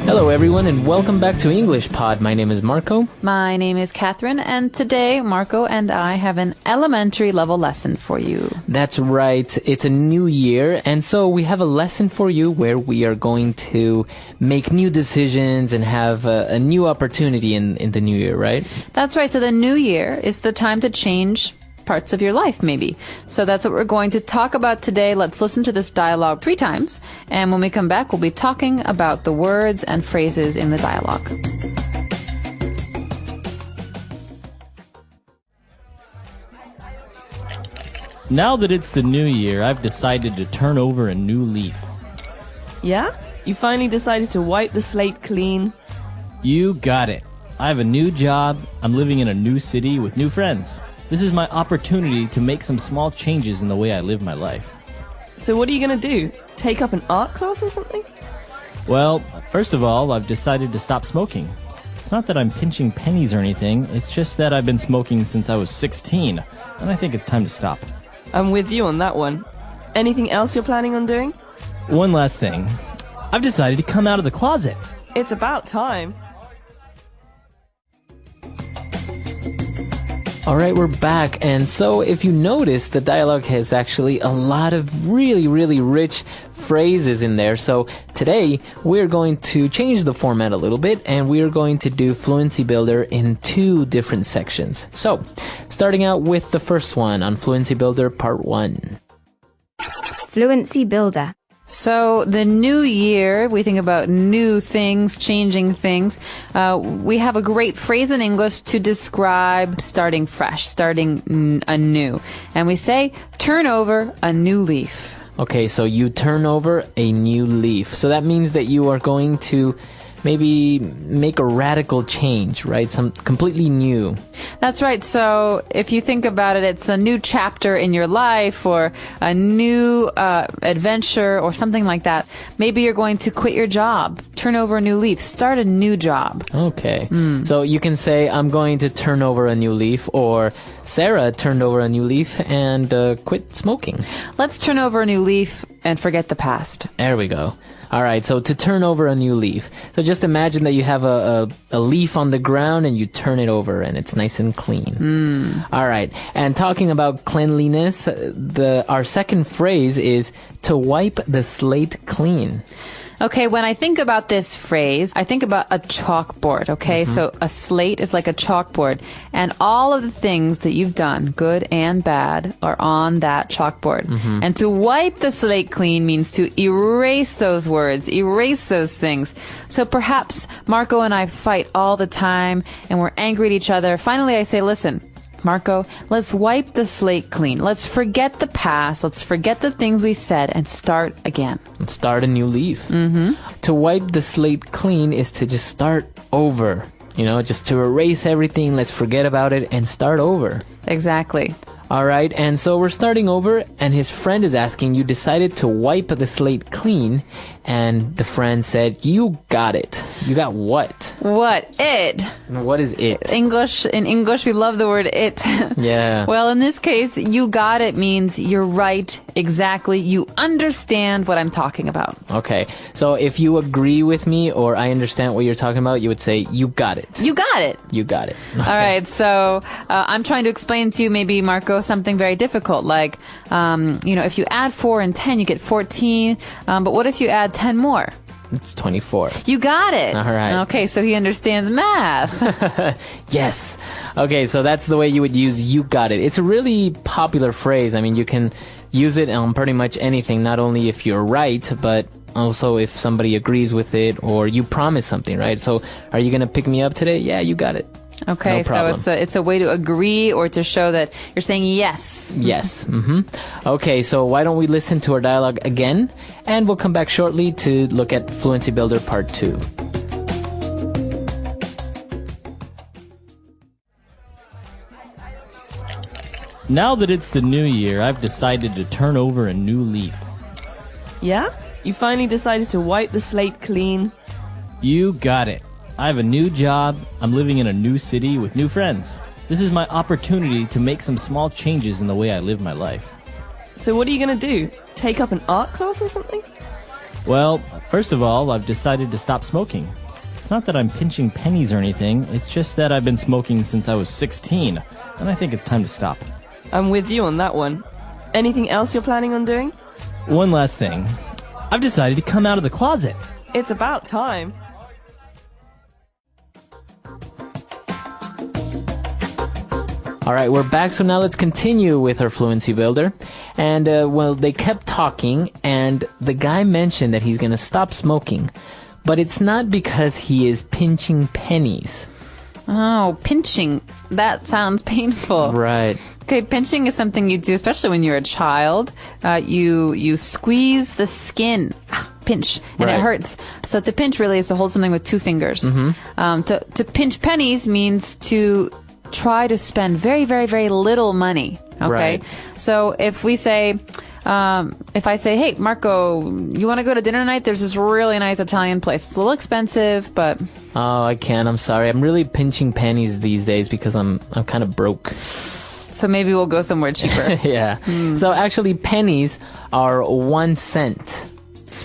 Hello everyone and welcome back to English Pod. My name is Marco. My name is Catherine, and today Marco and I have an elementary level lesson for you. That's right. It's a new year, and so we have a lesson for you where we are going to make new decisions and have a new opportunity in the new year, right? That's right. So the new year is the time to change parts of your life, maybe. So that's what we're going to talk about today. Let's listen to this dialogue 3 times, and when we come back, we'll be talking about the words and phrases in the dialogue. Now that it's the new year, I've decided to turn over a new leaf. Yeah? You finally decided to wipe the slate clean? You got it. I have a new job. I'm living in a new city with new friends. This is my opportunity to make some small changes in the way I live my life. So what are you going to do? Take up an art class or something? Well, first of all, I've decided to stop smoking. It's not that I'm pinching pennies or anything. It's just that I've been smoking since I was 16, and I think it's time to stop. I'm with you on that one. Anything else you're planning on doing? One last thing. I've decided to come out of the closet. It's about time. All right, we're back. And so if you notice, the dialogue has actually a lot of really, really rich phrases in there. So today we're going to change the format a little bit, and we're going to do Fluency Builder in 2 different sections. So starting out with the first one on Fluency Builder Part 1. Fluency Builder. So the new year, we think about new things, changing things. We have a great phrase in English to describe starting fresh, starting anew. And we say, turn over a new leaf. Okay, so you turn over a new leaf. So that means that you are going to maybe make a radical change, right? Some completely new. That's right. So if you think about it, it's a new chapter in your life or a new adventure or something like that. Maybe you're going to quit your job, turn over a new leaf, start a new job. Okay. So you can say, I'm going to turn over a new leaf, or Sarah turned over a new leaf and quit smoking. Let's turn over a new leaf and forget the past. There we go. All right, so to turn over a new leaf. So just imagine that you have a leaf on the ground and you turn it over and it's nice and clean. All right, and talking about cleanliness, our second phrase is to wipe the slate clean. Okay, when I think about this phrase, I think about a chalkboard, okay? So a slate is like a chalkboard, and all of the things that you've done, good and bad, are on that chalkboard. And to wipe the slate clean means to erase those words, erase those things. So perhaps Marco and I fight all the time, and we're angry at each other. Finally, I say, listen, Marco, let's wipe the slate clean. Let's forget the past. Let's forget the things we said and start again. Start a new leaf. To wipe the slate clean is to just start over. You know, just to erase everything. Let's forget about it and start over. Exactly. All right, and so we're starting over, and his friend is asking, you decided to wipe the slate clean, and the friend said, you got it. You got what? What? It. What is it? In English, we love the word it. Yeah. Well, in this case, you got it means you're right, exactly. You understand what I'm talking about. Okay, so if you agree with me or I understand what you're talking about, you would say, you got it. You got it. You got it. All right, so I'm trying to explain to you, maybe, Marco, something very difficult, like, if you add 4 and 10, you get 14, but what if you add 10 more? It's 24. You got it. All right. Okay, so he understands math. Yes. Okay, so that's the way you would use you got it. It's a really popular phrase. I mean, you can use it on pretty much anything, not only if you're right, but also if somebody agrees with it or you promise something, right? So, are you going to pick me up today? Yeah, you got it. Okay, no problem. So it's a way to agree or to show that you're saying yes. Yes. Okay, so why don't we listen to our dialogue again, and we'll come back shortly to look at Fluency Builder Part 2. Now that it's the new year, I've decided to turn over a new leaf. Yeah? You finally decided to wipe the slate clean? You got it. I have a new job. I'm living in a new city with new friends. This is my opportunity to make some small changes in the way I live my life. So what are you going to do? Take up an art class or something? Well, first of all, I've decided to stop smoking. It's not that I'm pinching pennies or anything, it's just that I've been smoking since I was 16, and I think it's time to stop. I'm with you on that one. Anything else you're planning on doing? One last thing. I've decided to come out of the closet. It's about time. All right, we're back. So now let's continue with our Fluency Builder. And, well, they kept talking, and the guy mentioned that he's going to stop smoking. But it's not because he is pinching pennies. Oh, pinching. That sounds painful. Right. Okay, pinching is something you do, especially when you're a child. You squeeze the skin. Pinch, and Right. it hurts. So to pinch really is to hold something with two fingers. To pinch pennies means to try to spend very, very, very little money. Okay? Right. So if we say, if I say, hey, Marco, you want to go to dinner tonight? There's this really nice Italian place. It's a little expensive, but... Oh, I can't. I'm sorry. I'm really pinching pennies these days because I'm kind of broke. So maybe we'll go somewhere cheaper. Yeah. So actually, pennies are 1 cent.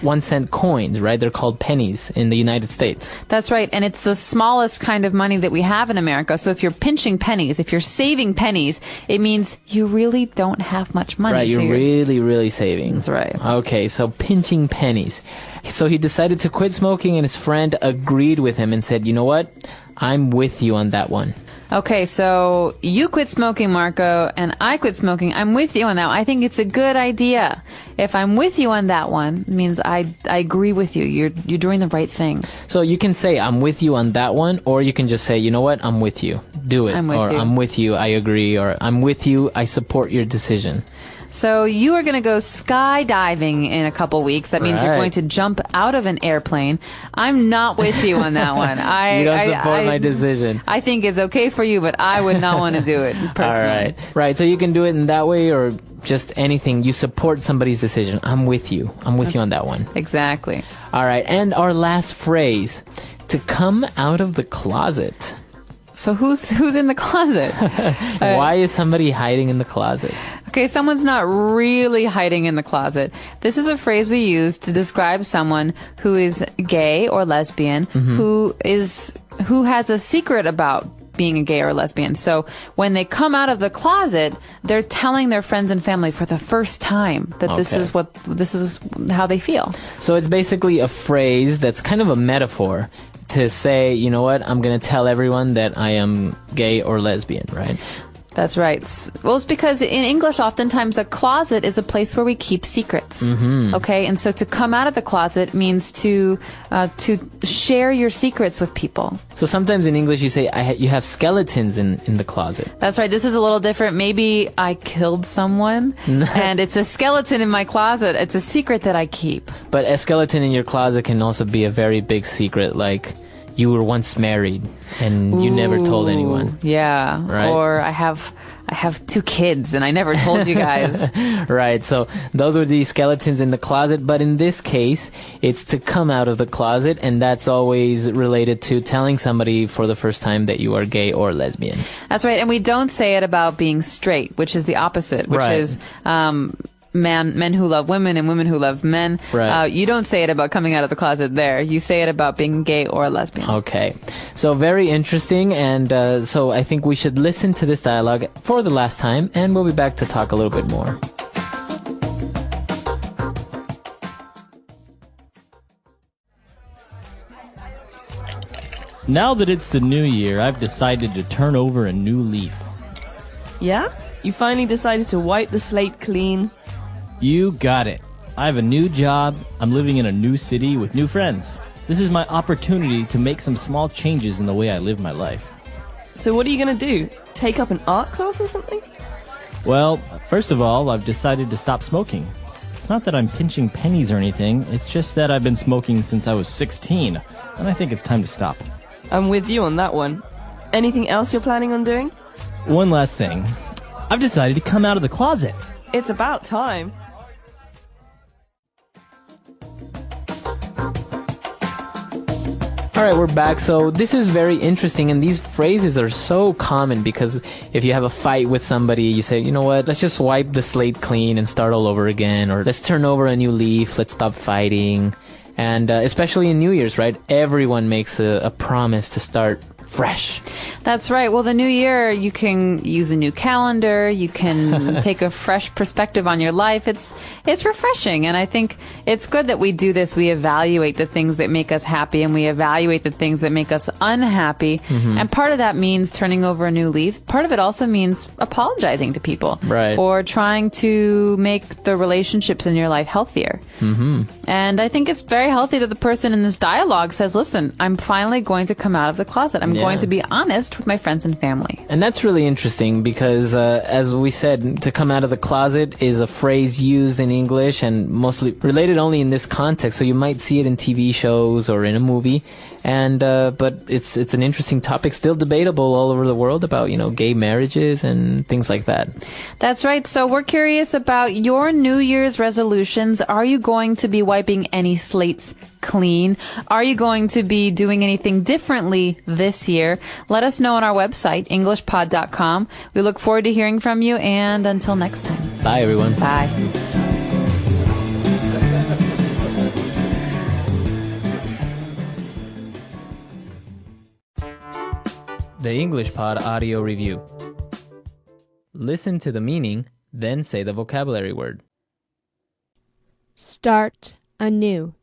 1 cent coins, right? They're called pennies in the United States. That's right. And it's the smallest kind of money that we have in America. So if you're pinching pennies, if you're saving pennies, it means you really don't have much money. Right, So you're really, really saving. That's right. Okay, so pinching pennies. So he decided to quit smoking, and his friend agreed with him and said, you know what? I'm with you on that one. Okay, so you quit smoking, Marco, and I quit smoking. I'm with you on that. I think it's a good idea. If I'm with you on that one, it means I agree with you. You're doing the right thing. So you can say, I'm with you on that one, or you can just say, you know what? I'm with you. Do it. I'm with or you. I'm with you. I agree. Or I'm with you. I support your decision. So you are going to go skydiving in a couple weeks. That means you're Right. going to jump out of an airplane. I'm not with you on that one. You don't support my decision. I think it's okay for you, but I would not want to do it personally. All right. Right. So you can do it in that way or just anything. You support somebody's decision. I'm with you. I'm with you on that one. Exactly. All right. And our last phrase, to come out of the closet. So who's in the closet? Why is somebody hiding in the closet? Okay, someone's not really hiding in the closet. This is a phrase we use to describe someone who is gay or lesbian, who has a secret about being a gay or lesbian. So when they come out of the closet, they're telling their friends and family for the first time that this is how they feel. So it's basically a phrase that's kind of a metaphor to say, you know what, I'm going to tell everyone that I am gay or lesbian, right? That's right. Well, it's because in English, oftentimes a closet is a place where we keep secrets. Okay, and so to come out of the closet means to share your secrets with people. So sometimes in English you say, you have skeletons in the closet. That's right. This is a little different. Maybe I killed someone, and it's a skeleton in my closet. It's a secret that I keep. But a skeleton in your closet can also be a very big secret, like you were once married and you never told anyone. Yeah. Right. Or I have 2 kids and I never told you guys. Right, so those were the skeletons in the closet, but in this case, it's to come out of the closet, and that's always related to telling somebody for the first time that you are gay or lesbian. That's right. And we don't say it about being straight, which is the opposite, which Right. is men who love women and women who love men. Right. You don't say it about coming out of the closet there. You say it about being gay or lesbian. Okay, so very interesting, and so I think we should listen to this dialogue for the last time, and we'll be back to talk a little bit more. Now that it's the new year, I've decided to turn over a new leaf. Yeah? You finally decided to wipe the slate clean? You got it. I have a new job, I'm living in a new city with new friends. This is my opportunity to make some small changes in the way I live my life. So what are you going to do? Take up an art class or something? Well, first of all, I've decided to stop smoking. It's not that I'm pinching pennies or anything, it's just that I've been smoking since I was 16, and I think it's time to stop. I'm with you on that one. Anything else you're planning on doing? One last thing. I've decided to come out of the closet. It's about time. All right, we're back. So this is very interesting, and these phrases are so common because if you have a fight with somebody, you say, you know what, let's just wipe the slate clean and start all over again, or let's turn over a new leaf, let's stop fighting. And especially in New Year's, right? Everyone makes a promise to start fresh. That's right. Well, the new year, you can use a new calendar. You can take a fresh perspective on your life. It's refreshing. And I think it's good that we do this. We evaluate the things that make us happy and we evaluate the things that make us unhappy. And part of that means turning over a new leaf. Part of it also means apologizing to people. Right. Or trying to make the relationships in your life healthier. And I think it's very healthy that the person in this dialogue says, listen, I'm finally going to come out of the closet. I'm going to be honest with my friends and family. And that's really interesting because, as we said, to come out of the closet is a phrase used in English and mostly related only in this context. So you might see it in TV shows or in a movie. And but it's an interesting topic, still debatable all over the world about, gay marriages and things like that. That's right. So we're curious about your New Year's resolutions. Are you going to be wiping any slates clean? Are you going to be doing anything differently this year? Let us know on our website, englishpod.com. We look forward to hearing from you, and until next time. Bye, everyone. Bye. The English Pod Audio Review. Listen to the meaning, then say the vocabulary word. Start anew.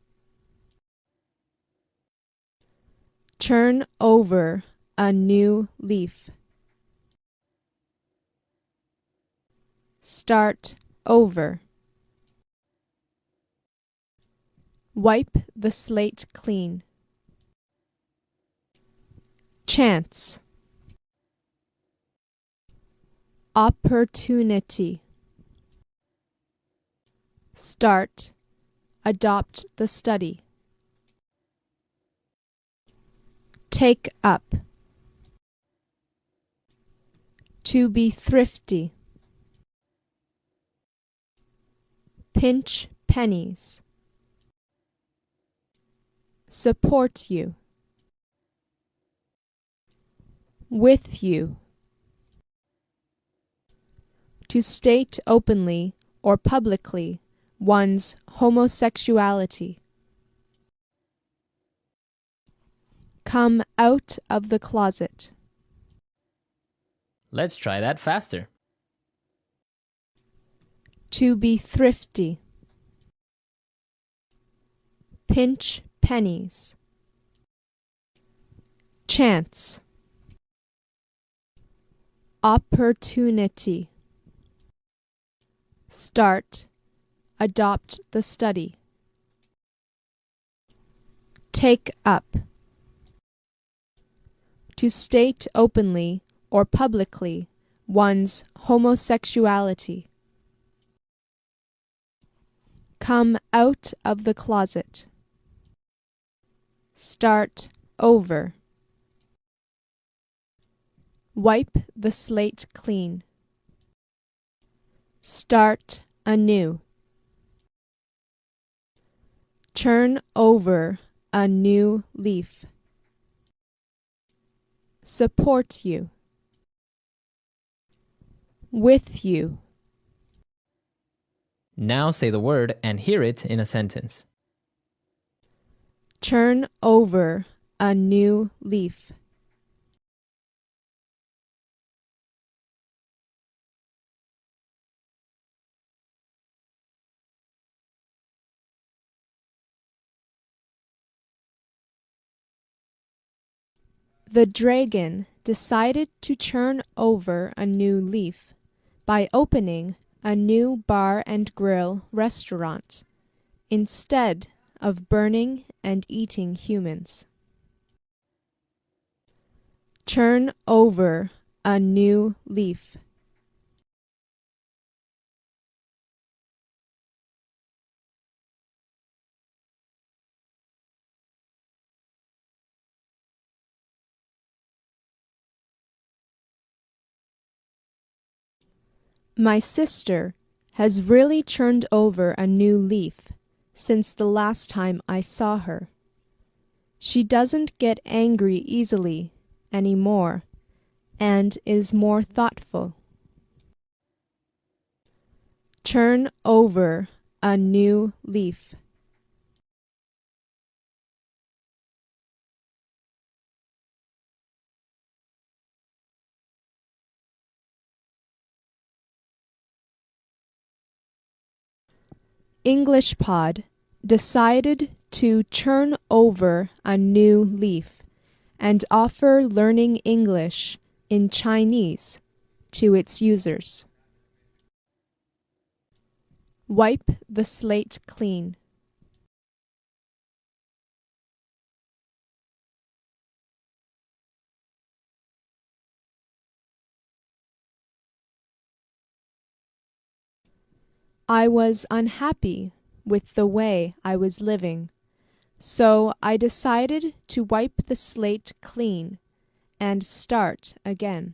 Turn over a new leaf. Start over. Wipe the slate clean. Chance. Opportunity. Start. Adopt the study. Take up. To be thrifty. Pinch pennies. Support you. With you. To state openly or publicly one's homosexuality. Come out of the closet. Let's try that faster. To be thrifty. Pinch pennies. Chance. Opportunity. Start. Adopt the study. Take up. To state openly or publicly one's homosexuality. Come out of the closet. Start over. Wipe the slate clean. Start anew. Turn over a new leaf. Support you. With you. Now say the word and hear it in a sentence. Turn over a new leaf. The dragon decided to turn over a new leaf by opening a new bar and grill restaurant instead of burning and eating humans. Turn over a new leaf. My sister has really turned over a new leaf since the last time I saw her. She doesn't get angry easily anymore and is more thoughtful. Turn over a new leaf. English Pod decided to turn over a new leaf and offer learning English in Chinese to its users. Wipe the slate clean. I was unhappy with the way I was living, so I decided to wipe the slate clean and start again.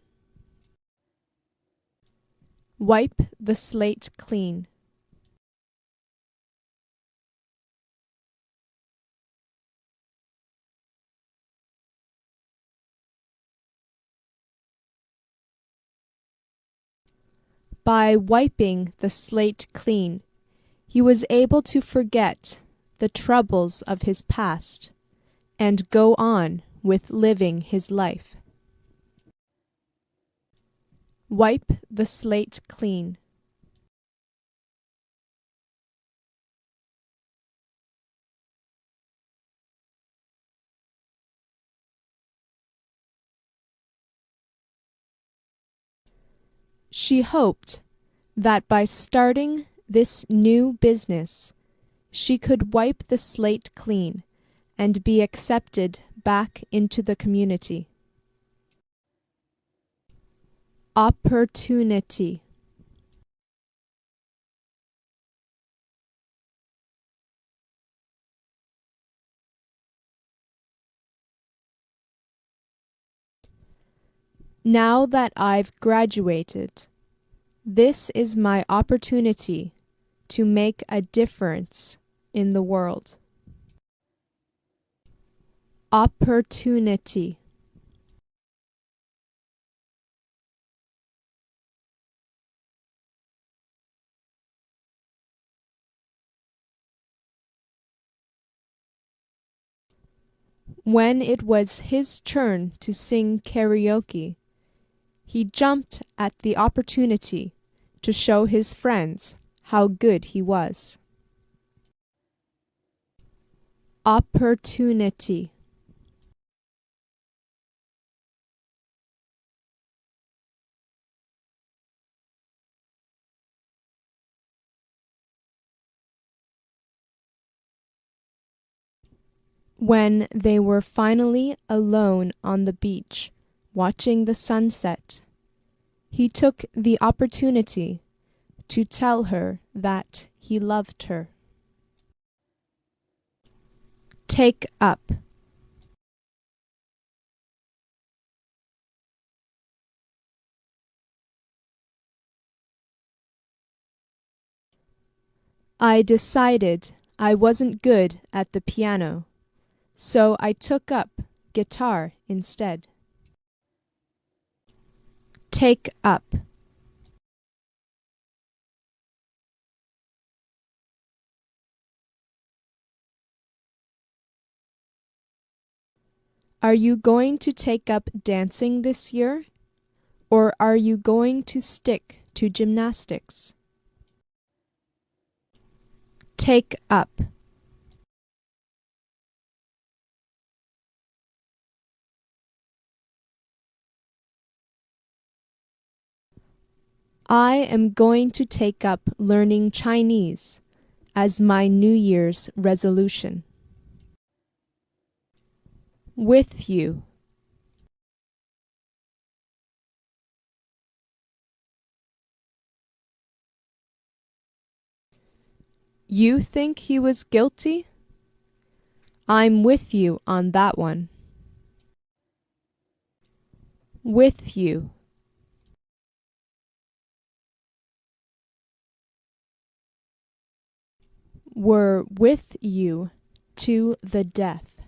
Wipe the slate clean. By wiping the slate clean, he was able to forget the troubles of his past and go on with living his life. Wipe the slate clean. She hoped that by starting this new business, she could wipe the slate clean and be accepted back into the community. Opportunity. Now that I've graduated, this is my opportunity to make a difference in the world. Opportunity. When it was his turn to sing karaoke, he jumped at the opportunity to show his friends how good he was. Opportunity. When they were finally alone on the beach, watching the sunset, he took the opportunity to tell her that he loved her. Take up. I decided I wasn't good at the piano, so I took up guitar instead. Take up. Are you going to take up dancing this year? Or are you going to stick to gymnastics? Take up. I am going to take up learning Chinese as my New Year's resolution. With you. You think he was guilty? I'm with you on that one. With you. Were with you to the death.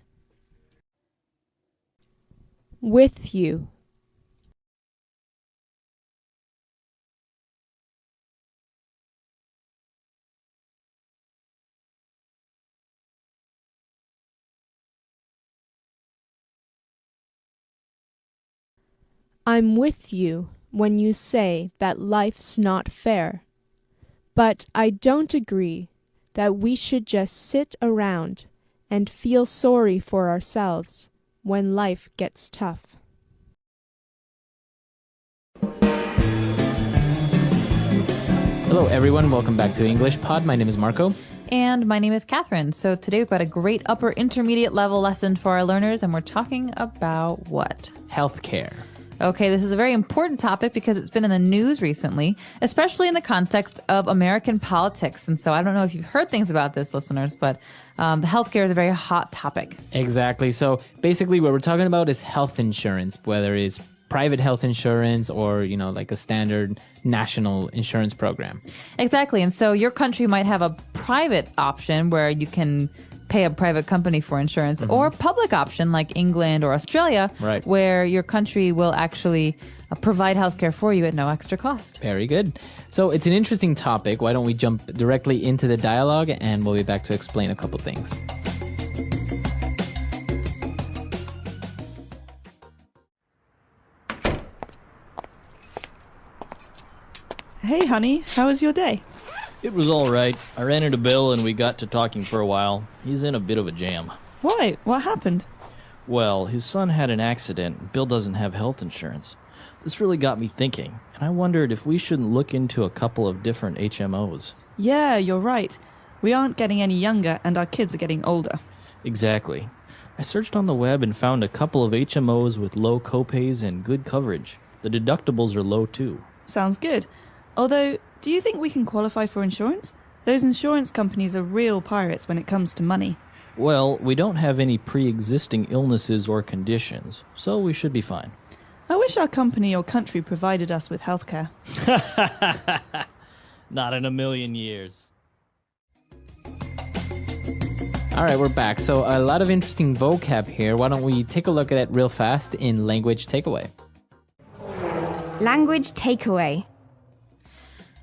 with you. I'm with you when you say that life's not fair. But I don't agree that we should just sit around and feel sorry for ourselves when life gets tough. Hello, everyone. Welcome back to English Pod. My name is Marco. And my name is Catherine. So today we've got a great upper intermediate level lesson for our learners, and we're talking about what? Healthcare. Okay, this is a very important topic because it's been in the news recently, especially in the context of American politics. And so I don't know if you've heard things about this, listeners, but the healthcare is a very hot topic. Exactly. So basically what we're talking about is health insurance, whether it's private health insurance or, like a standard national insurance program. Exactly. And so your country might have a private option where you can pay a private company for insurance, or a public option like England or Australia, right, where your country will actually provide healthcare for you at no extra cost. Very good. So it's an interesting topic. Why don't we jump directly into the dialogue, and we'll be back to explain a couple things. Hey, honey, how was your day? It was all right. I ran into Bill and we got to talking for a while. He's in a bit of a jam. Why? What happened? Well, his son had an accident. Bill doesn't have health insurance. This really got me thinking, and I wondered if we shouldn't look into a couple of different HMOs. Yeah, you're right. We aren't getting any younger, and our kids are getting older. Exactly. I searched on the web and found a couple of HMOs with low copays and good coverage. The deductibles are low too. Sounds good. Although, do you think we can qualify for insurance? Those insurance companies are real pirates when it comes to money. Well, we don't have any pre-existing illnesses or conditions, so we should be fine. I wish our company or country provided us with healthcare. Not in a million years. All right, we're back. So a lot of interesting vocab here. Why don't we take a look at it real fast in Language Takeaway? Language takeaway.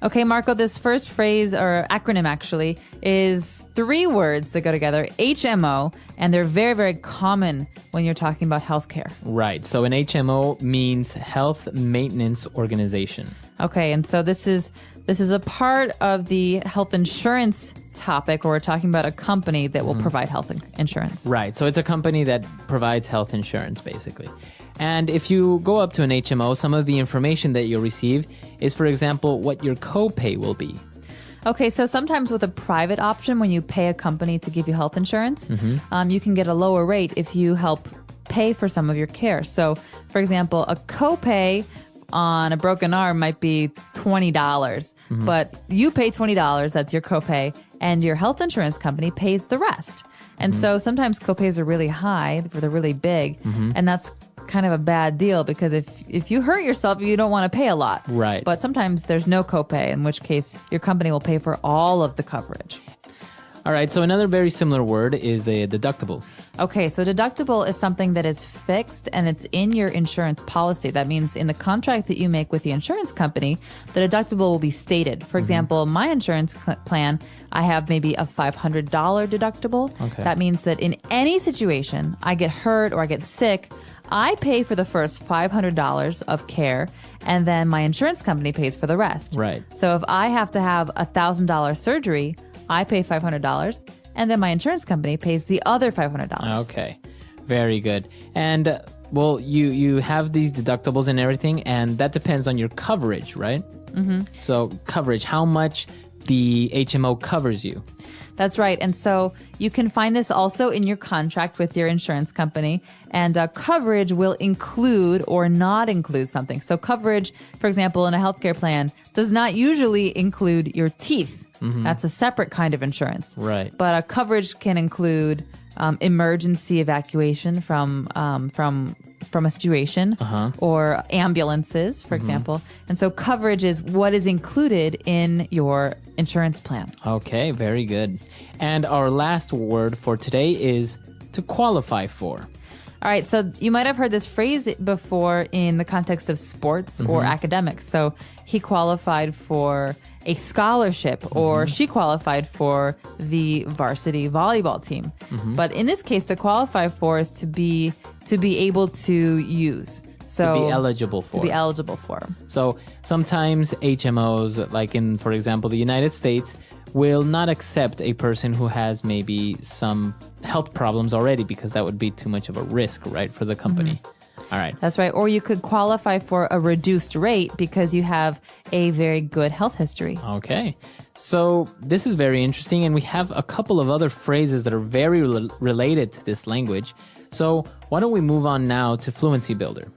Okay, Marco, this first phrase, or acronym actually, is 3 words that go together, HMO, and they're very, very common when you're talking about healthcare. Right. So an HMO means Health Maintenance Organization. Okay, and so this is a part of the health insurance topic where we're talking about a company that will provide health insurance. Right. So it's a company that provides health insurance, basically. And if you go up to an HMO, some of the information that you'll receive is, for example, what your copay will be. Okay, so sometimes with a private option, when you pay a company to give you health insurance, you can get a lower rate if you help pay for some of your care. So, for example, a copay on a broken arm might be $20, but you pay $20, that's your copay, and your health insurance company pays the rest. And so sometimes copays are really high, they're really big, and that's kind of a bad deal because if you hurt yourself, you don't want to pay a lot. Right. But sometimes there's no copay, in which case your company will pay for all of the coverage. All right, so another very similar word is a deductible. Okay, so deductible is something that is fixed and it's in your insurance policy. That means in the contract that you make with the insurance company, the deductible will be stated. For example, my insurance plan, I have maybe a $500 deductible. Okay. That means that in any situation, I get hurt or I get sick, I pay for the first $500 of care, and then my insurance company pays for the rest. Right. So if I have to have a $1,000 surgery, I pay $500, and then my insurance company pays the other $500. Okay, very good. And well, you have these deductibles and everything, and that depends on your coverage, right? So coverage, how much the HMO covers you. That's right. And so you can find this also in your contract with your insurance company. And coverage will include or not include something. So coverage, for example, in a healthcare plan, does not usually include your teeth. That's a separate kind of insurance. Right. But coverage can include emergency evacuation from a situation or ambulances, for example. And so coverage is what is included in your insurance plan. Okay, very good. And our last word for today is to qualify for. All right, so you might have heard this phrase before in the context of sports or academics. So he qualified for a scholarship or she qualified for the varsity volleyball team. But in this case, to qualify for is to be able to use. So To be eligible for. To be eligible for. So sometimes HMOs, like in, for example, the United States, will not accept a person who has maybe some health problems already because that would be too much of a risk, right, for the company. All right. That's right. Or you could qualify for a reduced rate because you have a very good health history. Okay. So this is very interesting, and we have a couple of other phrases that are very related to this language. So why don't we move on now to Fluency Builder?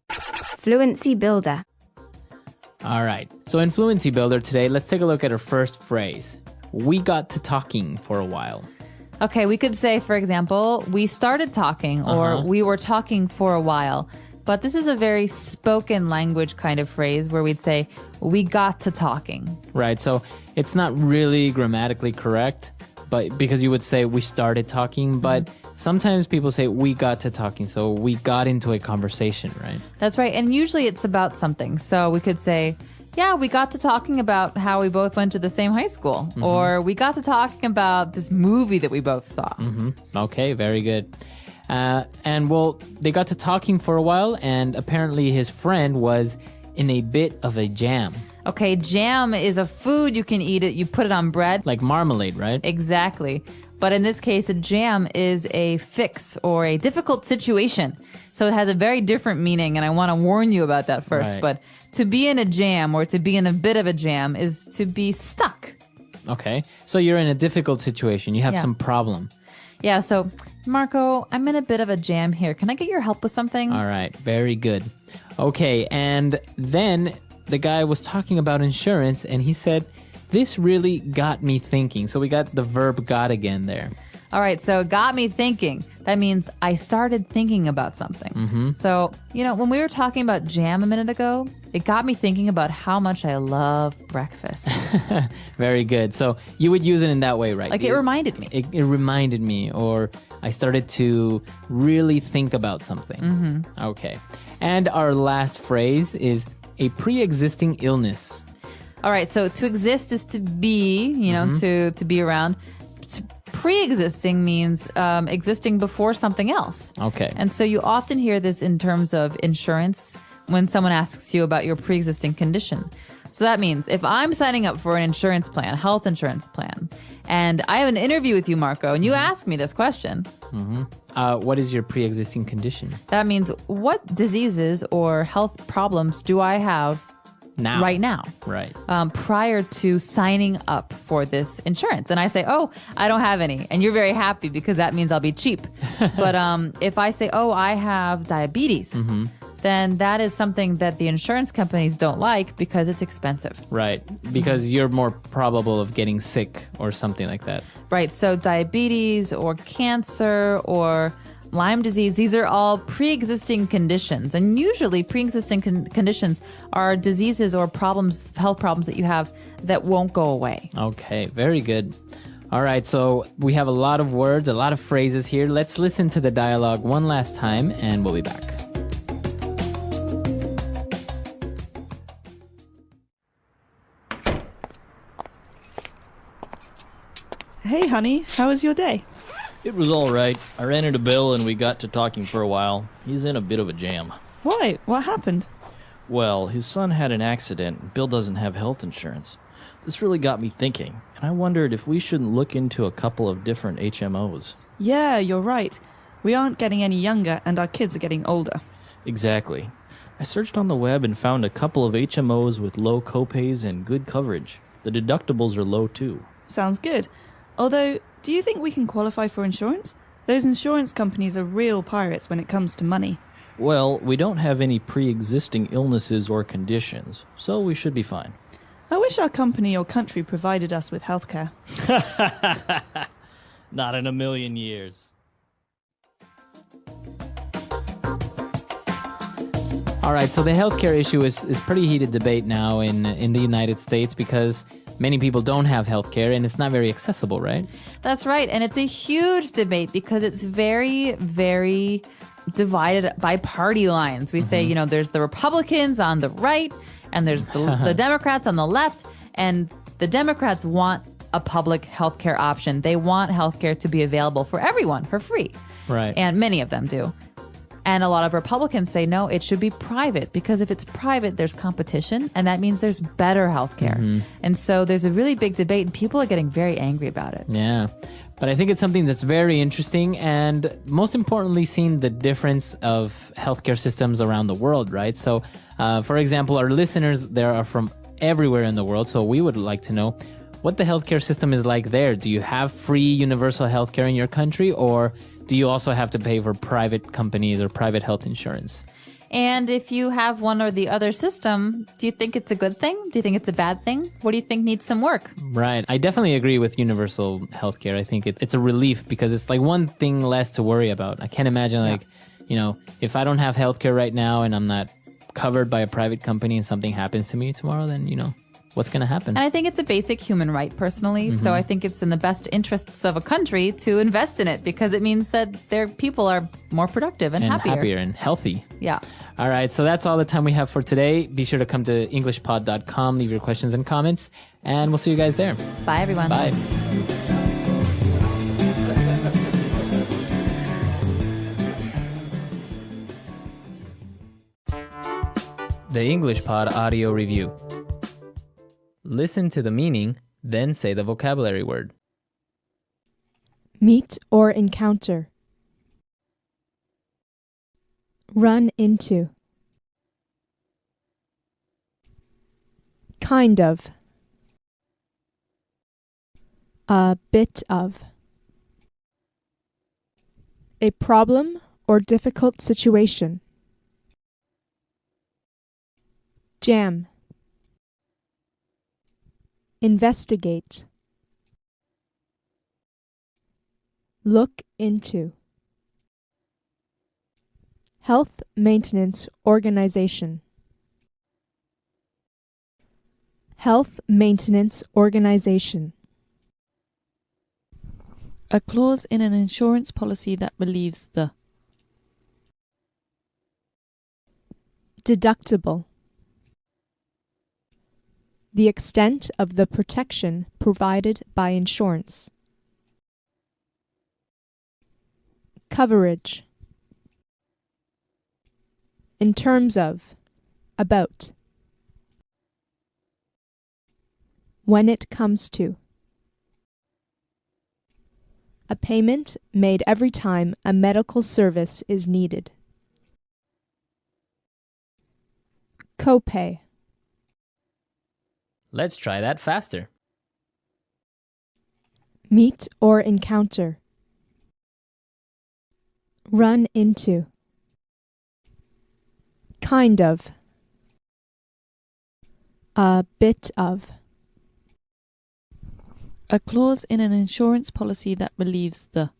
Fluency Builder. All right. So in Fluency Builder today, let's take a look at our first phrase. We got to talking for a while. Okay, we could say, for example, we started talking or we were talking for a while. But this is a very spoken language kind of phrase where we'd say, we got to talking. Right. So it's not really grammatically correct, but because you would say we started talking, but sometimes people say we got to talking. So we got into a conversation, right? That's right. And usually it's about something. So we could say, yeah, we got to talking about how we both went to the same high school. Or we got to talking about this movie that we both saw. Okay, very good. And well, they got to talking for a while, and apparently his friend was in a bit of a jam. Okay, jam is a food. You can eat it. You put it on bread. Like marmalade, right? Exactly. But in this case, a jam is a fix or a difficult situation. So it has a very different meaning, and I want to warn you about that first. Right. But to be in a jam or to be in a bit of a jam is to be stuck. Okay. So you're in a difficult situation. You have Yeah. some problem. Yeah, so Marco, I'm in a bit of a jam here. Can I get your help with something? All right. Very good. Okay. And then the guy was talking about insurance, and he said, this really got me thinking. So we got the verb got again there. All right, so it got me thinking. That means I started thinking about something. So, when we were talking about jam a minute ago, it got me thinking about how much I love breakfast. Very good. So you would use it in that way, right? Like it reminded me. It reminded me, or I started to really think about something. Okay. And our last phrase is a pre-existing illness. All right, so to exist is to be, to be around. Pre-existing means existing before something else. Okay. And so you often hear this in terms of insurance when someone asks you about your pre-existing condition. So that means if I'm signing up for an insurance plan, a health insurance plan, and I have an interview with you, Marco, and you ask me this question, What is your pre-existing condition? that means what diseases or health problems do I have Now. right now? Right. Prior to signing up for this insurance. And I say, oh, I don't have any. And you're very happy because that means I'll be cheap. But if I say, oh, I have diabetes, then that is something that the insurance companies don't like because it's expensive. Right. Because you're more probable of getting sick or something like that. Right. So diabetes or cancer or Lyme disease, these are all pre-existing conditions. And usually pre-existing conditions are diseases or problems, health problems that you have that won't go away. Okay. Very good. All right. So we have a lot of words, a lot of phrases here. Let's listen to the dialogue one last time and we'll be back. Hey, honey, how was your day? It was all right. I ran into Bill and we got to talking for a while. He's in a bit of a jam. Why? What happened? Well, his son had an accident. Bill doesn't have health insurance. This really got me thinking, and I wondered if we shouldn't look into a couple of different HMOs. Yeah, you're right. We aren't getting any younger, and our kids are getting older. Exactly. I searched on the web and found a couple of HMOs with low copays and good coverage. The deductibles are low too. Sounds good. Although, do you think we can qualify for insurance? Those insurance companies are real pirates when it comes to money. Well, we don't have any pre-existing illnesses or conditions, so we should be fine. I wish our company or country provided us with healthcare. Not in a million years. All right, so the healthcare issue is pretty heated debate now in the United States because many people don't have healthcare and it's not very accessible, right? That's right. And it's a huge debate because it's very, very divided by party lines. We say, there's the Republicans on the right and there's the Democrats on the left. And the Democrats want a public healthcare option. They want healthcare to be available for everyone for free. Right. And many of them do. And a lot of Republicans say, no, it should be private because if it's private, there's competition and that means there's better healthcare. And so there's a really big debate and people are getting very angry about it. Yeah. But I think it's something that's very interesting and most importantly, seeing the difference of healthcare systems around the world, right? So, for example, our listeners there are from everywhere in the world. So we would like to know what the healthcare system is like there. Do you have free universal healthcare in your country, or do you also have to pay for private companies or private health insurance? And if you have one or the other system, do you think it's a good thing? Do you think it's a bad thing? What do you think needs some work? Right. I definitely agree with universal healthcare. I think it's a relief because it's like one thing less to worry about. I can't imagine if I don't have healthcare right now and I'm not covered by a private company and something happens to me tomorrow, then, what's going to happen? And I think it's a basic human right personally. So I think it's in the best interests of a country to invest in it because it means that their people are more productive and happier and healthy. Yeah. All right. So that's all the time we have for today. Be sure to come to EnglishPod.com, leave your questions and comments, and we'll see you guys there. Bye, everyone. Bye. The English Pod Audio Review. Listen to the meaning, then say the vocabulary word. Meet or encounter. Run into. Kind of. A bit of. A problem or difficult situation. Jam. Investigate. Look into. Health Maintenance Organization. Health Maintenance Organization. A clause in an insurance policy that relieves the. Deductible. The extent of the protection provided by insurance. Coverage. In terms of. About. When it comes to. A payment made every time a medical service is needed. Copay. Let's try that faster. Meet or encounter. Run into. Kind of. A bit of. A clause in an insurance policy that relieves the.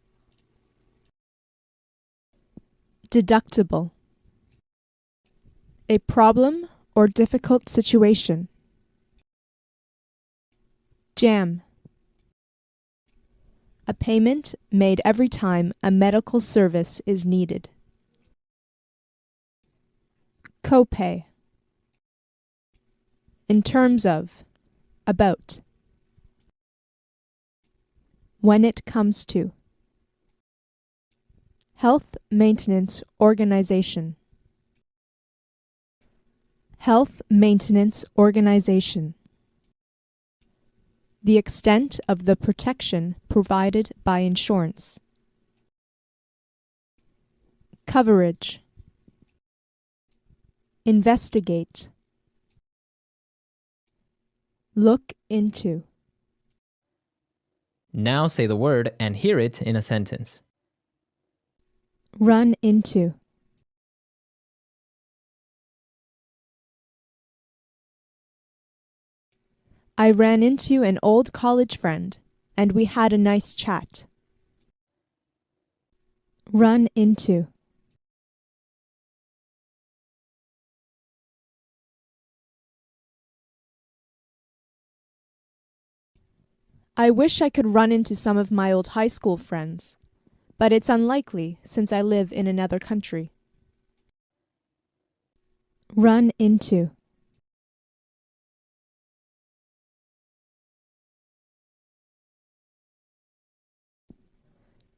Deductible. A problem or difficult situation. Jam. A payment made every time a medical service is needed. Copay. In terms of. About. When it comes to. Health Maintenance Organization. Health Maintenance Organization. The extent of the protection provided by insurance. Coverage. Investigate. Look into. Now say the word and hear it in a sentence. Run into. I ran into an old college friend, and we had a nice chat. Run into. I wish I could run into some of my old high school friends, but it's unlikely since I live in another country. Run into.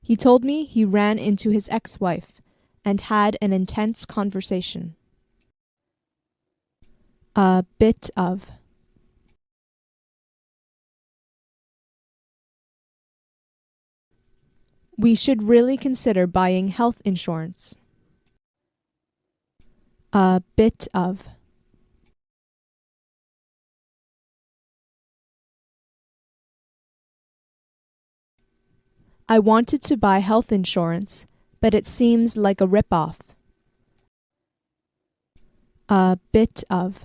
He told me he ran into his ex-wife and had an intense conversation. A bit of. We should really consider buying health insurance. A bit of. I wanted to buy health insurance, but it seems like a rip-off. A bit of.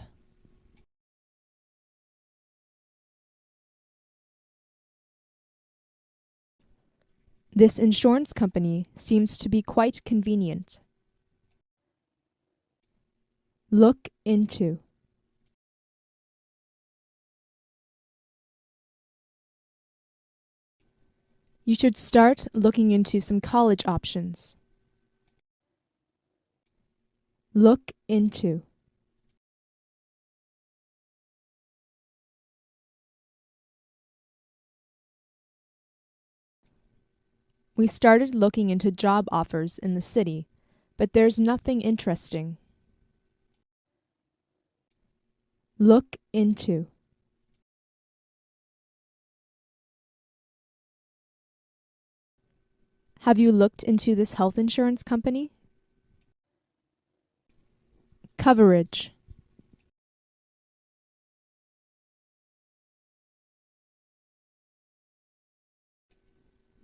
This insurance company seems to be quite convenient. Look into. You should start looking into some college options. Look into. We started looking into job offers in the city, but there's nothing interesting. Look into. Have you looked into this health insurance company? Coverage.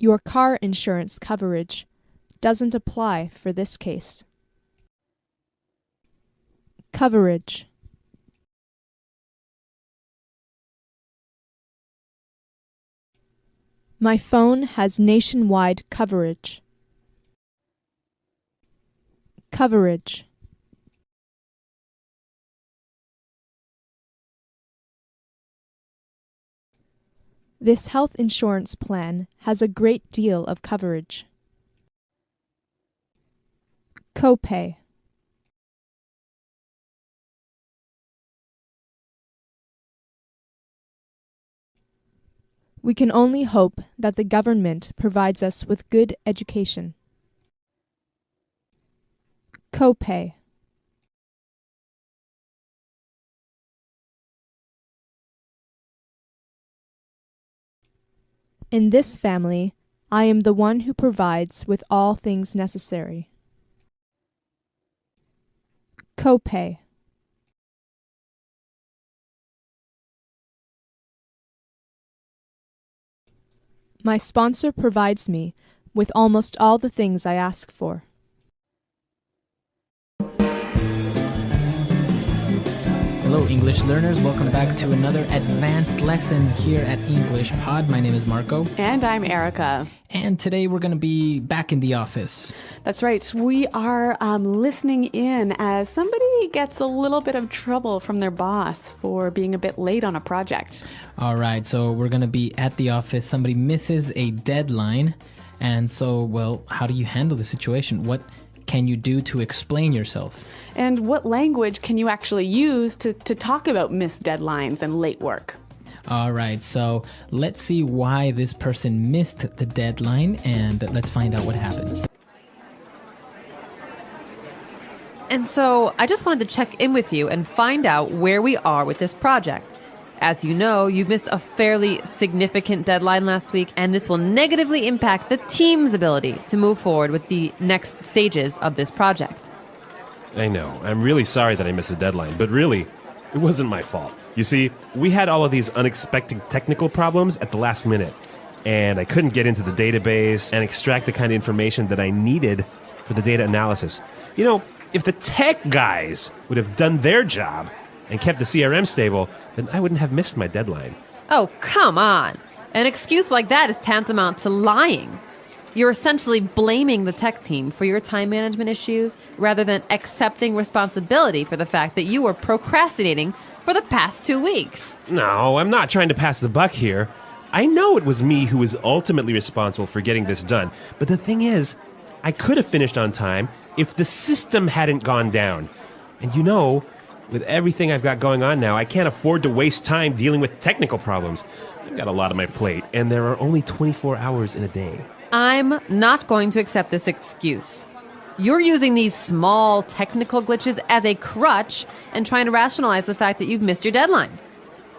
Your car insurance coverage doesn't apply for this case. Coverage. My phone has nationwide coverage. Coverage. This health insurance plan has a great deal of coverage. Copay. We can only hope that the government provides us with good education. Copay. In this family, I am the one who provides with all things necessary. Copay. My sponsor provides me with almost all the things I ask for. Hello, English learners. Welcome back to another advanced lesson here at English Pod. My name is Marco. And I'm Erica. And today we're going to be back in the office. That's right. We are listening in as somebody gets a little bit of trouble from their boss for being a bit late on a project. All right, so we're going to be at the office. Somebody misses a deadline. And so, well, how do you handle the situation? What can you do to explain yourself? And what language can you actually use to talk about missed deadlines and late work? All right, so let's see why this person missed the deadline, and let's find out what happens. And so I just wanted to check in with you and find out where we are with this project. As you know, you've missed a fairly significant deadline last week, and this will negatively impact the team's ability to move forward with the next stages of this project. I know. I'm really sorry that I missed the deadline, but really, it wasn't my fault. You see, we had all of these unexpected technical problems at the last minute, and I couldn't get into the database and extract the kind of information that I needed for the data analysis. You know, if the tech guys would have done their job and kept the CRM stable, then I wouldn't have missed my deadline. Oh, come on. An excuse like that is tantamount to lying. You're essentially blaming the tech team for your time management issues rather than accepting responsibility for the fact that you were procrastinating for the past 2 weeks. No, I'm not trying to pass the buck here, I know it was me who was ultimately responsible for getting this done, but the thing is, I could have finished on time if the system hadn't gone down. And you know, with everything I've got going on now, I can't afford to waste time dealing with technical problems. I've got a lot on my plate, and there are only 24 hours in a day. I'm not going to accept this excuse. You're using these small technical glitches as a crutch and trying to rationalize the fact that you've missed your deadline.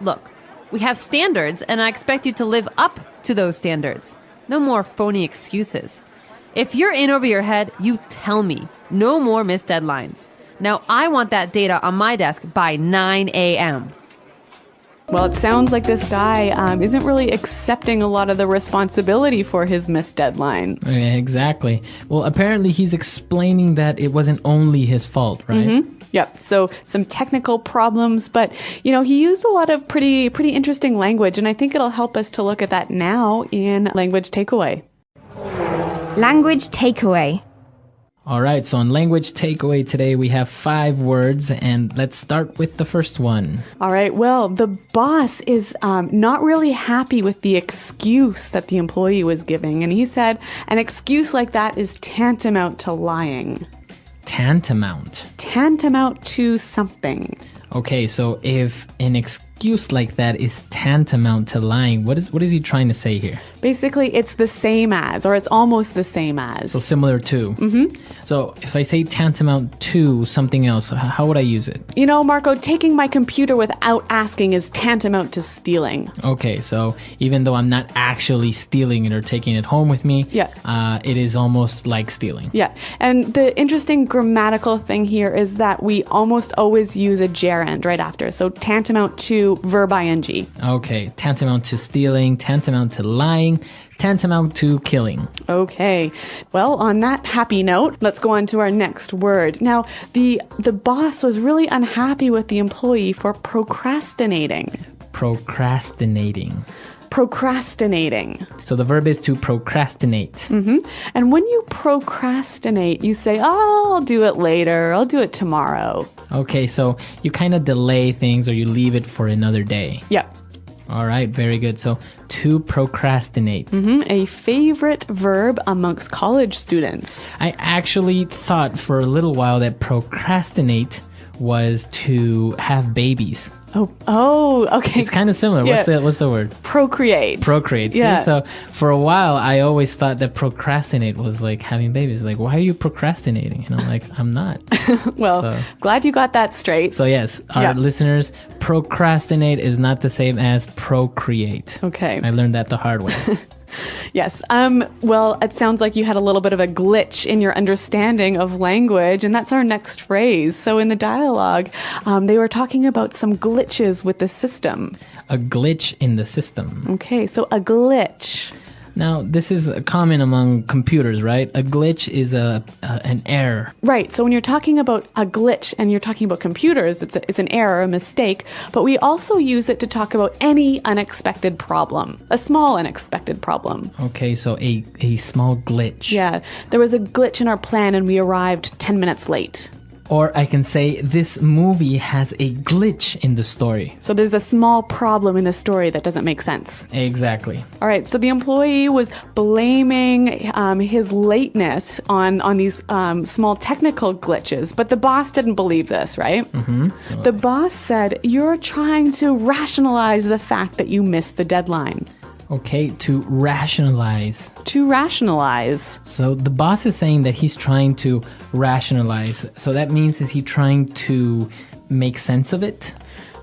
Look, we have standards, and I expect you to live up to those standards. No more phony excuses. If you're in over your head, you tell me. No more missed deadlines. Now, I want that data on my desk by 9 a.m. Well, it sounds like this guy isn't really accepting a lot of the responsibility for his missed deadline. Yeah, exactly. Well, apparently he's explaining that it wasn't only his fault, right? Yep. So some technical problems, but he used a lot of pretty interesting language, and I think it'll help us to look at that now in language takeaway. Language takeaway. All right, so in language takeaway today, we have 5 words, and let's start with the first one. All right. Well, the boss is not really happy with the excuse that the employee was giving, and he said an excuse like that is tantamount to lying. Tantamount. Tantamount to something. Okay, so if an excuse like that is tantamount to lying, what is he trying to say here? Basically, it's the same as, or it's almost the same as. So similar to. So if I say tantamount to something else, how would I use it? Marco, taking my computer without asking is tantamount to stealing. Okay, so even though I'm not actually stealing it or taking it home with me, it is almost like stealing. Yeah, and the interesting grammatical thing here is that we almost always use a gerund right after. So tantamount to verb ing. Okay, tantamount to stealing, tantamount to lying, tantamount to killing. Okay. Well, on that happy note, let's go on to our next word. Now, the boss was really unhappy with the employee for procrastinating. Procrastinating. Procrastinating. So the verb is to procrastinate. And when you procrastinate, you say, oh, I'll do it later. I'll do it tomorrow. Okay, so you kind of delay things or you leave it for another day. Yep. All right, very good. So to procrastinate. A favorite verb amongst college students. I actually thought for a little while that procrastinate was to have babies. Oh, okay. It's kind of similar. Yeah. What's the word? Procreate. Procreate. See? Yeah. So for a while, I always thought that procrastinate was like having babies. Like, why are you procrastinating? And I'm like, I'm not. Well, glad you got that straight. So yes, our listeners, procrastinate is not the same as procreate. Okay. I learned that the hard way. Yes. Well, it sounds like you had a little bit of a glitch in your understanding of language, and that's our next phrase. So in the dialogue, they were talking about some glitches with the system. A glitch in the system. Okay, so a glitch. Now, this is common among computers, right? A glitch is an error. Right. So when you're talking about a glitch and you're talking about computers, it's an error, a mistake. But we also use it to talk about any unexpected problem, a small unexpected problem. Okay, so a small glitch. Yeah. There was a glitch in our plan and we arrived 10 minutes late. Or I can say this movie has a glitch in the story. So there's a small problem in the story that doesn't make sense. Exactly. All right. So the employee was blaming his lateness on these small technical glitches, but the boss didn't believe this, right? The boss said, "You're trying to rationalize the fact that you missed the deadline." Okay, to rationalize. To rationalize. So the boss is saying that he's trying to rationalize. So that means, is he trying to make sense of it?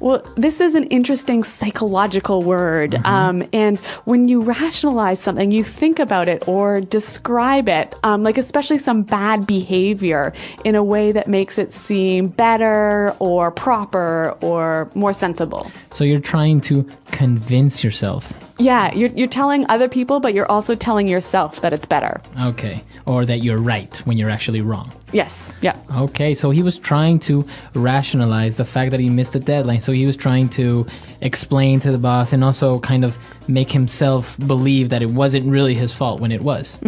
Well, this is an interesting psychological word. And when you rationalize something, you think about it or describe it, like especially some bad behavior, in a way that makes it seem better or proper or more sensible. So you're trying to convince yourself. Yeah, you're telling other people, but you're also telling yourself that it's better. Okay, or that you're right when you're actually wrong. Yes, yeah. Okay, so he was trying to rationalize the fact that he missed the deadline. So he was trying to explain to the boss and also kind of make himself believe that it wasn't really his fault when it was.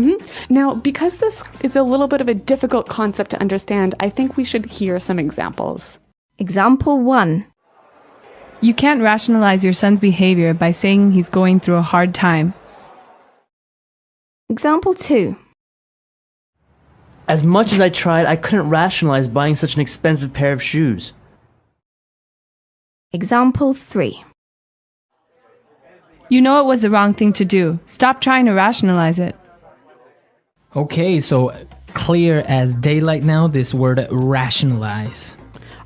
Now, because this is a little bit of a difficult concept to understand, I think we should hear some examples. Example 1. You can't rationalize your son's behavior by saying he's going through a hard time. Example 2. As much as I tried, I couldn't rationalize buying such an expensive pair of shoes. Example 3. You know it was the wrong thing to do. Stop trying to rationalize it. Okay, so clear as daylight now, this word rationalize.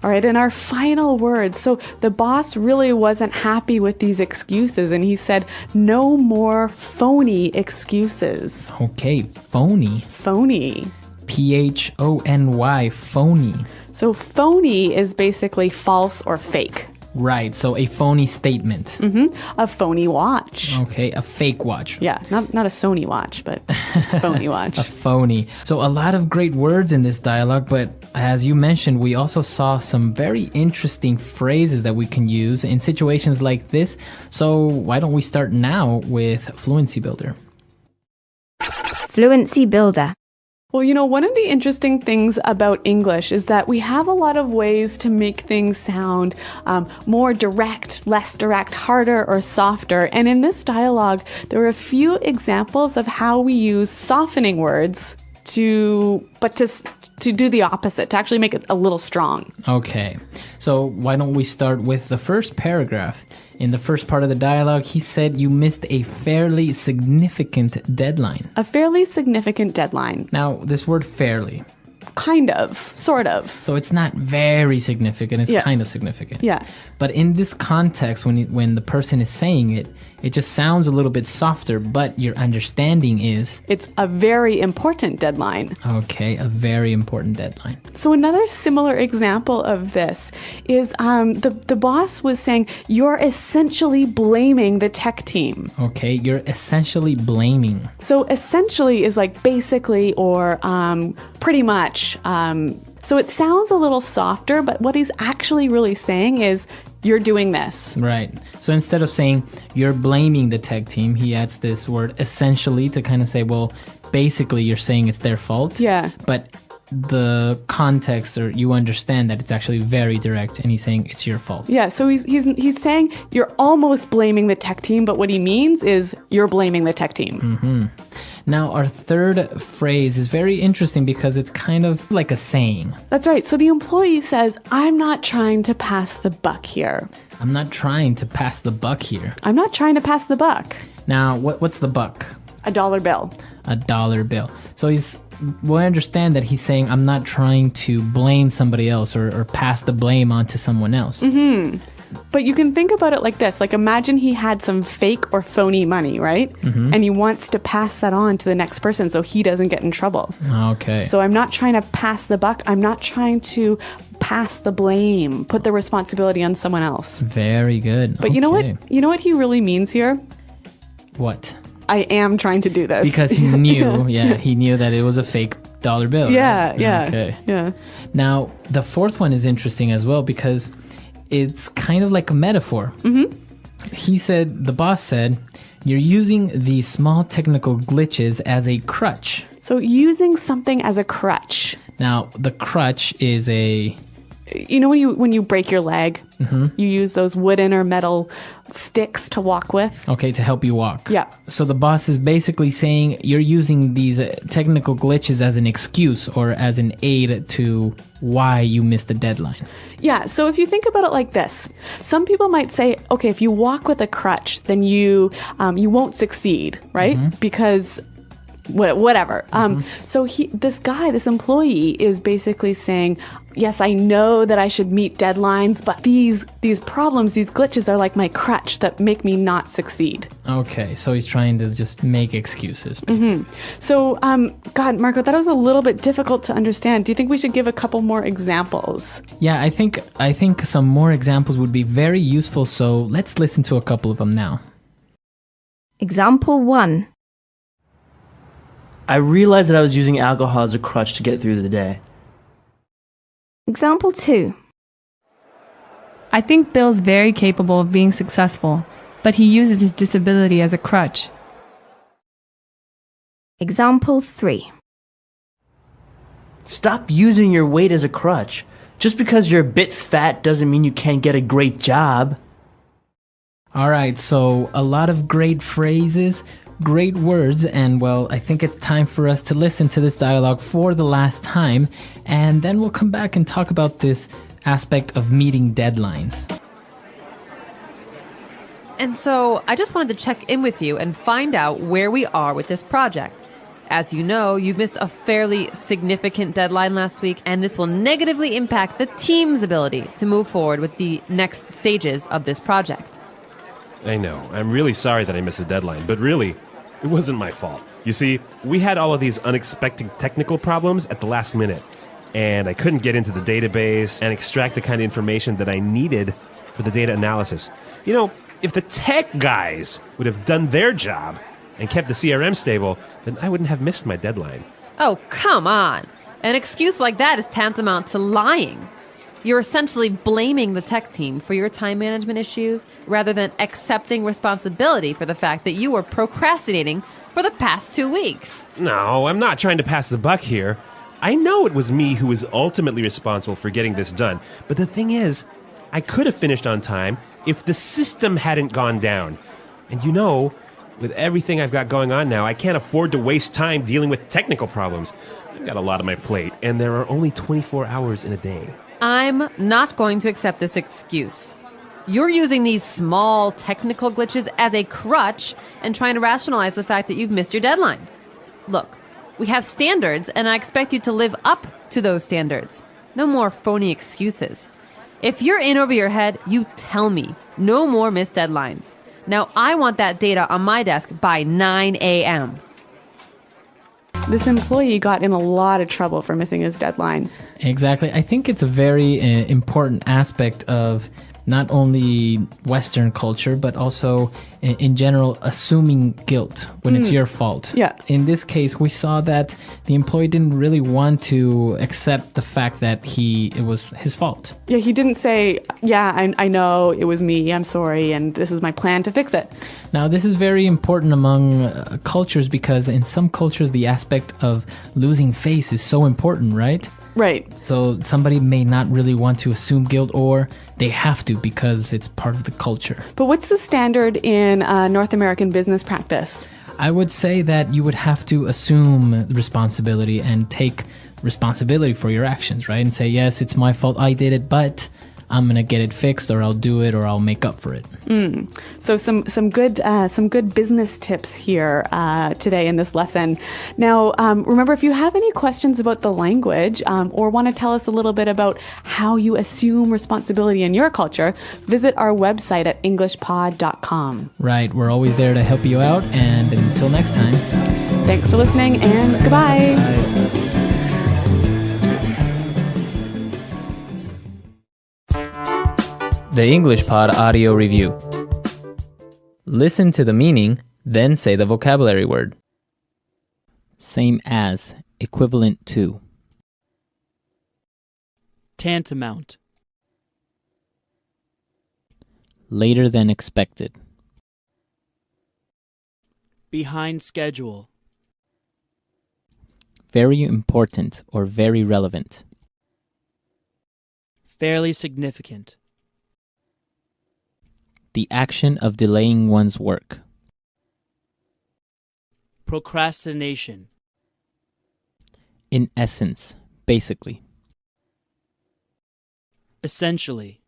All right, and our final word. So the boss really wasn't happy with these excuses, and he said, no more phony excuses. Okay, phony. Phony. Phony, phony. So phony is basically false or fake. Right, so a phony statement. A phony watch. Okay, a fake watch. Yeah, not a Sony watch, but phony watch. A phony. So a lot of great words in this dialogue, but as you mentioned, we also saw some very interesting phrases that we can use in situations like this. So why don't we start now with Fluency Builder? Fluency Builder. Well, you know, one of the interesting things about English is that we have a lot of ways to make things sound more direct, less direct, harder or softer. And in this dialogue, there were a few examples of how we use softening words to do the opposite, to actually make it a little strong. Okay, so why don't we start with the first paragraph? In the first part of the dialogue, he said you missed a fairly significant deadline. A fairly significant deadline. Now, this word fairly. Kind of, sort of. So it's not very significant, it's Yeah. kind of significant. Yeah. But in this context, when the person is saying it, it just sounds a little bit softer, but your understanding is... It's a very important deadline. Okay, a very important deadline. So another similar example of this is the boss was saying, you're essentially blaming the tech team. Okay, you're essentially blaming. So essentially is like basically or pretty much. So it sounds a little softer, but what he's actually really saying is, you're doing this. Right. So instead of saying you're blaming the tech team, he adds this word essentially to kind of say, well, basically you're saying it's their fault. Yeah. But the context, or you understand that it's actually very direct, and he's saying it's your fault. Yeah, so he's saying you're almost blaming the tech team, but what he means is you're blaming the tech team. Mm-hmm. Now, our third phrase is very interesting because it's kind of like a saying. That's right. So the employee says, I'm not trying to pass the buck here. I'm not trying to pass the buck here. I'm not trying to pass the buck. Now, what's the buck? $1 bill. $1 bill. So we understand that he's saying, I'm not trying to blame somebody else or pass the blame onto someone else. Mm-hmm. But you can think about it like this. Like, imagine he had some fake or phony money, right? Mm-hmm. And he wants to pass that on to the next person so he doesn't get in trouble. Okay. So I'm not trying to pass the buck. I'm not trying to pass the blame, put the responsibility on someone else. Very good. But you know what? You know what he really means here? What? I am trying to do this. Because he knew, he knew that it was a fake $1 bill. Yeah, right? yeah. Okay. Yeah. Now, the fourth one is interesting as well because it's kind of like a metaphor. Mm-hmm. The boss said, you're using these small technical glitches as a crutch. So using something as a crutch. Now, the crutch is a... You know when you break your leg, mm-hmm. you use those wooden or metal sticks to walk with? Okay, to help you walk. Yeah. So the boss is basically saying you're using these technical glitches as an excuse or as an aid to why you missed the deadline. Yeah, so if you think about it like this, some people might say, okay, if you walk with a crutch, then you won't succeed, right? Mm-hmm. Because whatever. Mm-hmm. So this employee is basically saying, yes, I know that I should meet deadlines, but these problems, these glitches are like my crutch that make me not succeed. Okay, so he's trying to just make excuses. Mm-hmm. So, God, Marco, that was a little bit difficult to understand. Do you think we should give a couple more examples? Yeah, I think some more examples would be very useful, so let's listen to a couple of them now. Example 1. I realized that I was using alcohol as a crutch to get through the day. Example 2. I think Bill's very capable of being successful, but he uses his disability as a crutch. Example 3. Stop using your weight as a crutch. Just because you're a bit fat doesn't mean you can't get a great job. All right, so a lot of great phrases, great words, and well, I think it's time for us to listen to this dialogue for the last time, and then we'll come back and talk about this aspect of meeting deadlines. And so I just wanted to check in with you and find out where we are with this project. As you know, you missed a fairly significant deadline last week, and this will negatively impact the team's ability to move forward with the next stages of this project. I know. I'm really sorry that I missed the deadline, but really, it wasn't my fault. You see, we had all of these unexpected technical problems at the last minute, and I couldn't get into the database and extract the kind of information that I needed for the data analysis. You know, if the tech guys would have done their job and kept the CRM stable, then I wouldn't have missed my deadline. Oh, come on. An excuse like that is tantamount to lying. You're essentially blaming the tech team for your time management issues rather than accepting responsibility for the fact that you were procrastinating for the past 2 weeks. No, I'm not trying to pass the buck here. I know it was me who was ultimately responsible for getting this done. But the thing is, I could have finished on time if the system hadn't gone down. And you know, with everything I've got going on now, I can't afford to waste time dealing with technical problems. I've got a lot on my plate, and there are only 24 hours in a day. I'm not going to accept this excuse. You're using these small technical glitches as a crutch and trying to rationalize the fact that you've missed your deadline. Look, we have standards, and I expect you to live up to those standards. No more phony excuses. If you're in over your head, you tell me. No more missed deadlines. Now, I want that data on my desk by 9 a.m. This employee got in a lot of trouble for missing his deadline. Exactly. I think it's a very important aspect of not only Western culture, but also in general, assuming guilt when it's your fault. Yeah. In this case, we saw that the employee didn't really want to accept the fact that it was his fault. Yeah, he didn't say, yeah, I know it was me, I'm sorry, and this is my plan to fix it. Now, this is very important among cultures because in some cultures, the aspect of losing face is so important, right? Right. So somebody may not really want to assume guilt, or they have to because it's part of the culture. But what's the standard in North American business practice? I would say that you would have to assume responsibility and take responsibility for your actions, right? And say, yes, it's my fault, I did it, but I'm gonna get it fixed, or I'll do it, or I'll make up for it. So some good business tips here today in this lesson. Now, remember, if you have any questions about the language or want to tell us a little bit about how you assume responsibility in your culture, visit our website at englishpod.com. Right, we're always there to help you out, and until next time. Thanks for listening, and goodbye. Bye. The English Pod Audio Review. Listen to the meaning, then say the vocabulary word. Same as, equivalent to. Tantamount. Later than expected. Behind schedule. Very important or very relevant. Fairly significant. The action of delaying one's work. Procrastination. In essence, basically. Essentially.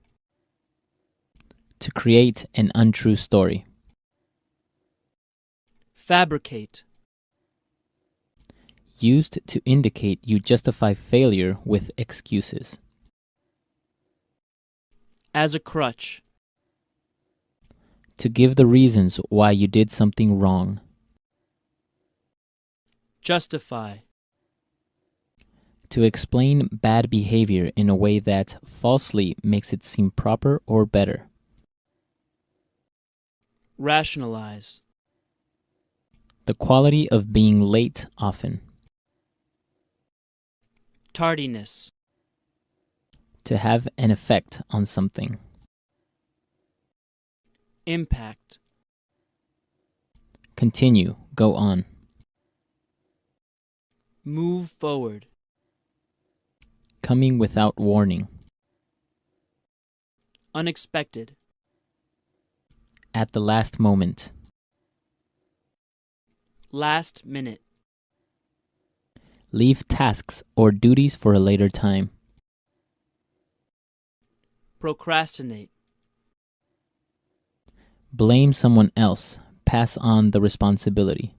To create an untrue story. Fabricate. Used to indicate you justify failure with excuses. As a crutch. To give the reasons why you did something wrong. Justify. To explain bad behavior in a way that falsely makes it seem proper or better. Rationalize. The quality of being late often. Tardiness. To have an effect on something. Impact. Continue, go on. Move forward. Coming without warning. Unexpected. At the last moment. Last minute. Leave tasks or duties for a later time. Procrastinate. Blame someone else. Pass on the responsibility.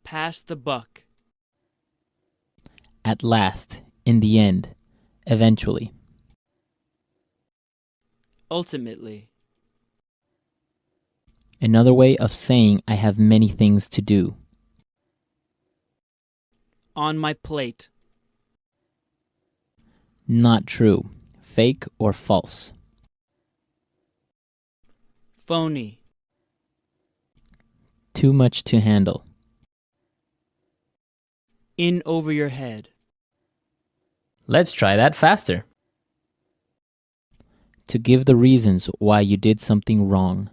Pass the buck. At last. In the end. Eventually. Ultimately. Another way of saying I have many things to do. On my plate. Not true. Fake or false. Phony. Too much to handle. In over your head. Let's try that faster. To give the reasons why you did something wrong.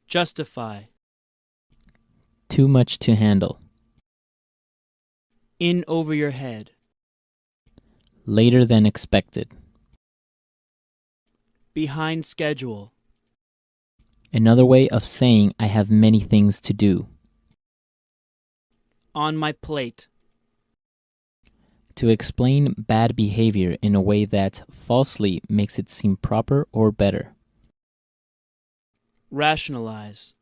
Justify. Too much to handle. In over your head. Later than expected. Behind schedule. Another way of saying I have many things to do. On my plate. To explain bad behavior in a way that falsely makes it seem proper or better. Rationalize.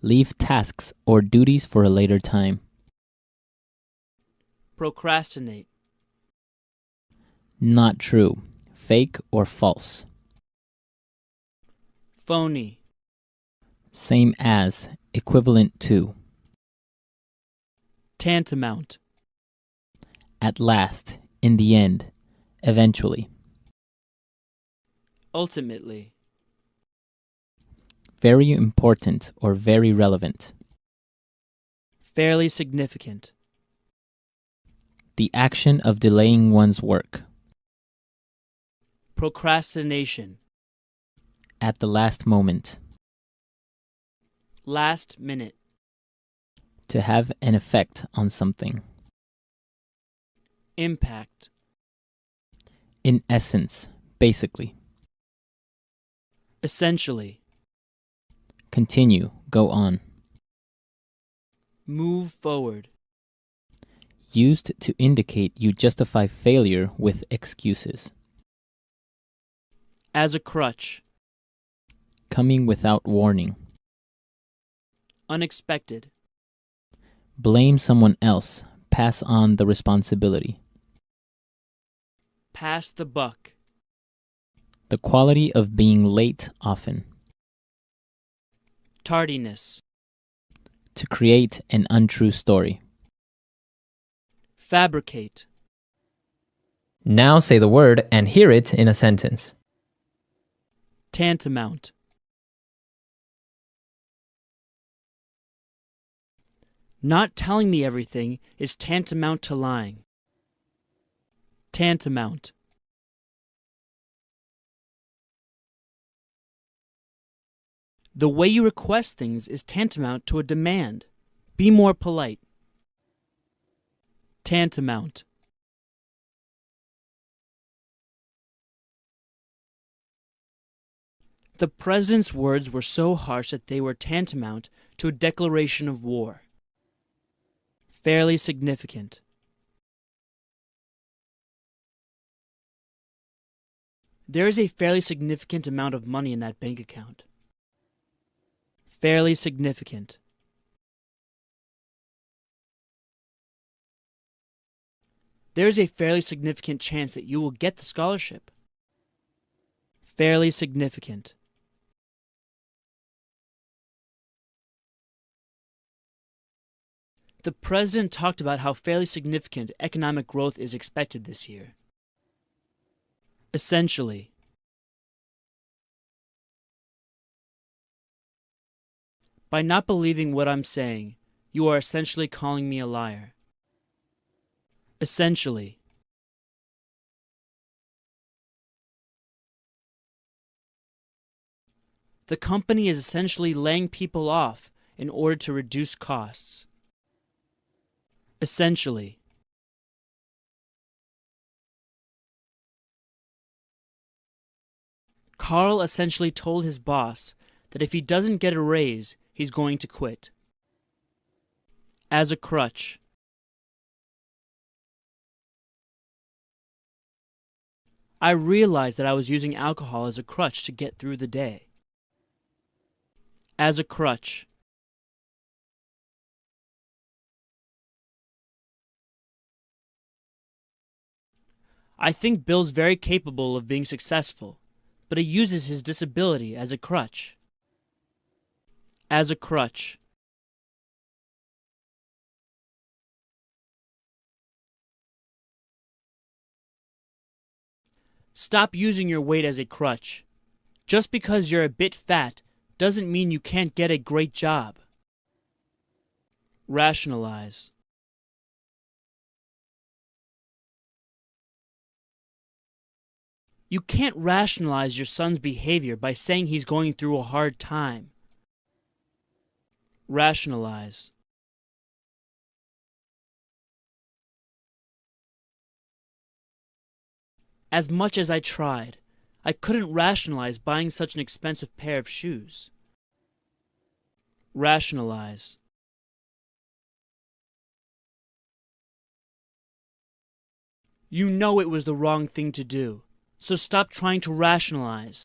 Leave tasks or duties for a later time. Procrastinate. Not true. Fake or false. Phony. Same as. Equivalent to. Tantamount. At last. In the end. Eventually. Ultimately. Very important or very relevant. Fairly significant. The action of delaying one's work. Procrastination. At the last moment. Last minute. To have an effect on something. Impact. In essence. Basically. Essentially. Continue. Go on. Move forward. Used to indicate you justify failure with excuses. As a crutch. Coming without warning. Unexpected. Blame someone else. Pass on the responsibility. Pass the buck. The quality of being late often. Tardiness. To create an untrue story. Fabricate. Now say the word and hear it in a sentence. Tantamount. Not telling me everything is tantamount to lying. Tantamount. The way you request things is tantamount to a demand. Be more polite. Tantamount. The president's words were so harsh that they were tantamount to a declaration of war. Fairly significant. There is a fairly significant amount of money in that bank account. Fairly significant. There is a fairly significant chance that you will get the scholarship. Fairly significant. The president talked about how fairly significant economic growth is expected this year. Essentially. By not believing what I'm saying, you are essentially calling me a liar. Essentially. The company is essentially laying people off in order to reduce costs. Essentially. Carl essentially told his boss that if he doesn't get a raise, he's going to quit. As a crutch. I realized that I was using alcohol as a crutch to get through the day. As a crutch. I think Bill's very capable of being successful, but he uses his disability as a crutch. As a crutch. Stop using your weight as a crutch. Just because you're a bit fat doesn't mean you can't get a great job. Rationalize. You can't rationalize your son's behavior by saying he's going through a hard time. Rationalize. As much as I tried, I couldn't rationalize buying such an expensive pair of shoes. Rationalize. You know it was the wrong thing to do, so stop trying to rationalize.